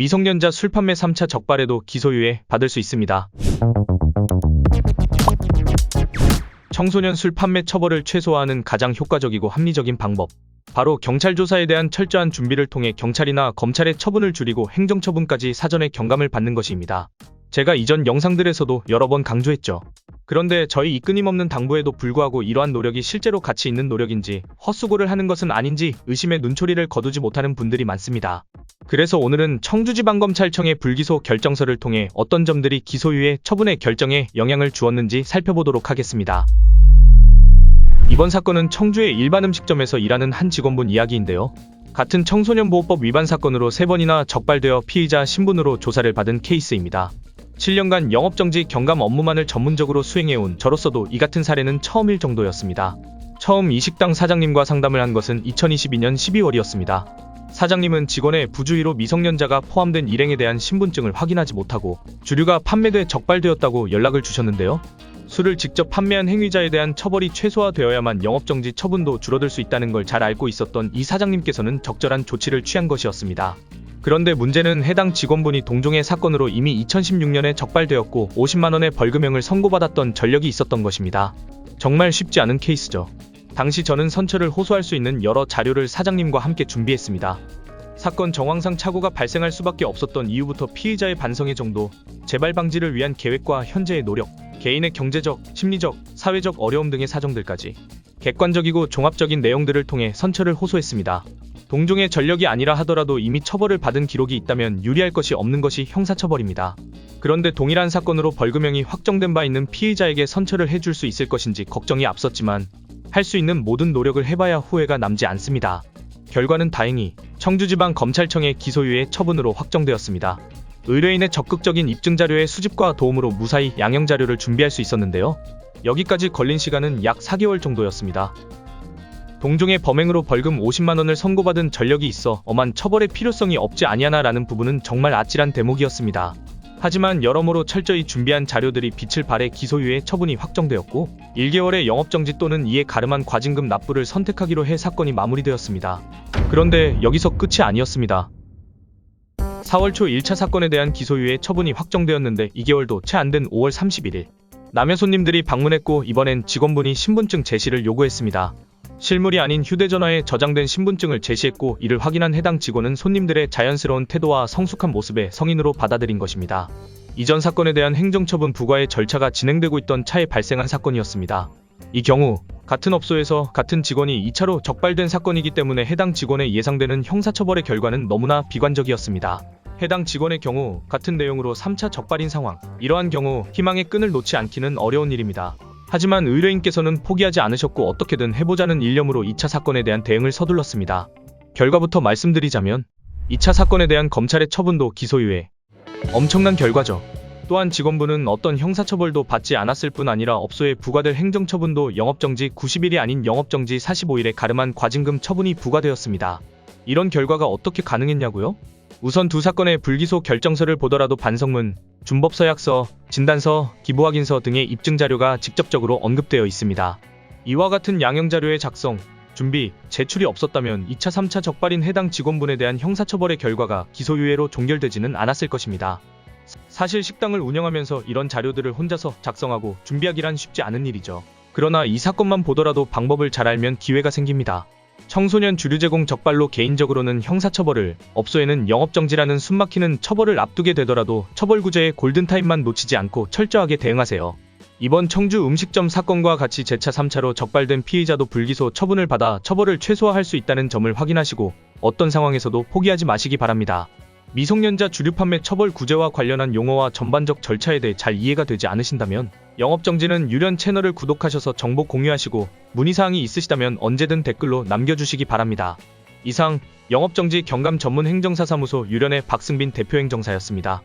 미성년자 술 판매 3차 적발에도 기소유예 받을 수 있습니다. 청소년 술 판매 처벌을 최소화하는 가장 효과적이고 합리적인 방법. 바로 경찰 조사에 대한 철저한 준비를 통해 경찰이나 검찰의 처분을 줄이고 행정처분까지 사전에 경감을 받는 것입니다. 제가 이전 영상들에서도 여러 번 강조했죠. 그런데 저희 이 끊임없는 당부에도 불구하고 이러한 노력이 실제로 가치 있는 노력인지 헛수고를 하는 것은 아닌지 의심의 눈초리를 거두지 못하는 분들이 많습니다. 그래서 오늘은 청주지방검찰청의 불기소 결정서를 통해 어떤 점들이 기소유예 처분의 결정에 영향을 주었는지 살펴보도록 하겠습니다. 이번 사건은 청주의 일반 음식점에서 일하는 한 직원분 이야기인데요. 같은 청소년보호법 위반 사건으로 3번이나 적발되어 피의자 신분으로 조사를 받은 케이스입니다. 7년간 영업정지 경감 업무만을 전문적으로 수행해온 저로서도 이 같은 사례는 처음일 정도였습니다. 처음 이 식당 사장님과 상담을 한 것은 2022년 12월이었습니다. 사장님은 직원의 부주의로 미성년자가 포함된 일행에 대한 신분증을 확인하지 못하고 주류가 판매돼 적발되었다고 연락을 주셨는데요. 술을 직접 판매한 행위자에 대한 처벌이 최소화되어야만 영업정지 처분도 줄어들 수 있다는 걸 잘 알고 있었던 이 사장님께서는 적절한 조치를 취한 것이었습니다. 그런데 문제는 해당 직원분이 동종의 사건으로 이미 2016년에 적발되었고 50만원의 벌금형을 선고받았던 전력이 있었던 것입니다. 정말 쉽지 않은 케이스죠. 당시 저는 선처를 호소할 수 있는 여러 자료를 사장님과 함께 준비했습니다. 사건 정황상 착오가 발생할 수밖에 없었던 이유부터 피의자의 반성의 정도, 재발 방지를 위한 계획과 현재의 노력, 개인의 경제적, 심리적, 사회적 어려움 등의 사정들까지 객관적이고 종합적인 내용들을 통해 선처를 호소했습니다. 동종의 전력이 아니라 하더라도 이미 처벌을 받은 기록이 있다면 유리할 것이 없는 것이 형사처벌입니다. 그런데 동일한 사건으로 벌금형이 확정된 바 있는 피의자에게 선처를 해줄 수 있을 것인지 걱정이 앞섰지만 할 수 있는 모든 노력을 해봐야 후회가 남지 않습니다. 결과는 다행히 청주지방검찰청의 기소유예 처분으로 확정되었습니다. 의뢰인의 적극적인 입증자료의 수집과 도움으로 무사히 양형자료를 준비할 수 있었는데요. 여기까지 걸린 시간은 약 4개월 정도였습니다. 동종의 범행으로 벌금 50만원을 선고받은 전력이 있어 엄한 처벌의 필요성이 없지 아니하나라는 부분은 정말 아찔한 대목이었습니다. 하지만 여러모로 철저히 준비한 자료들이 빛을 발해 기소유예 처분이 확정되었고 1개월의 영업정지 또는 이에 가름한 과징금 납부를 선택하기로 해 사건이 마무리되었습니다. 그런데 여기서 끝이 아니었습니다. 4월 초 1차 사건에 대한 기소유예 처분이 확정되었는데 2개월도 채 안 된 5월 31일 남의 손님들이 방문했고 이번엔 직원분이 신분증 제시를 요구했습니다. 실물이 아닌 휴대전화에 저장된 신분증을 제시했고 이를 확인한 해당 직원은 손님들의 자연스러운 태도와 성숙한 모습에 성인으로 받아들인 것입니다. 이전 사건에 대한 행정처분 부과의 절차가 진행되고 있던 차에 발생한 사건이었습니다. 이 경우 같은 업소에서 같은 직원이 2차로 적발된 사건이기 때문에 해당 직원의 예상되는 형사처벌의 결과는 너무나 비관적이었습니다. 해당 직원의 경우 같은 내용으로 3차 적발인 상황, 이러한 경우 희망의 끈을 놓지 않기는 어려운 일입니다. 하지만 의뢰인께서는 포기하지 않으셨고 어떻게든 해보자는 일념으로 2차 사건에 대한 대응을 서둘렀습니다. 결과부터 말씀드리자면 2차 사건에 대한 검찰의 처분도 기소유예. 엄청난 결과죠. 또한 직원분은 어떤 형사처벌도 받지 않았을 뿐 아니라 업소에 부과될 행정처분도 영업정지 90일이 아닌 영업정지 45일에 가름한 과징금 처분이 부과되었습니다. 이런 결과가 어떻게 가능했냐고요? 우선 두 사건의 불기소 결정서를 보더라도 반성문, 준법서약서, 진단서, 기부확인서 등의 입증자료가 직접적으로 언급되어 있습니다. 이와 같은 양형자료의 작성, 준비, 제출이 없었다면 2차, 3차 적발인 해당 직원분에 대한 형사처벌의 결과가 기소유예로 종결되지는 않았을 것입니다. 사실 식당을 운영하면서 이런 자료들을 혼자서 작성하고 준비하기란 쉽지 않은 일이죠. 그러나 이 사건만 보더라도 방법을 잘 알면 기회가 생깁니다. 청소년 주류 제공 적발로 개인적으로는 형사처벌을, 업소에는 영업정지라는 숨막히는 처벌을 앞두게 되더라도 처벌구제의 골든타임만 놓치지 않고 철저하게 대응하세요. 이번 청주 음식점 사건과 같이 재차 3차로 적발된 피의자도 불기소 처분을 받아 처벌을 최소화할 수 있다는 점을 확인하시고 어떤 상황에서도 포기하지 마시기 바랍니다. 미성년자 주류 판매 처벌 구제와 관련한 용어와 전반적 절차에 대해 잘 이해가 되지 않으신다면 영업정지는 유련 채널을 구독하셔서 정보 공유하시고 문의사항이 있으시다면 언제든 댓글로 남겨주시기 바랍니다. 이상 영업정지 경감 전문 행정사사무소 유련의 박승빈 대표행정사였습니다.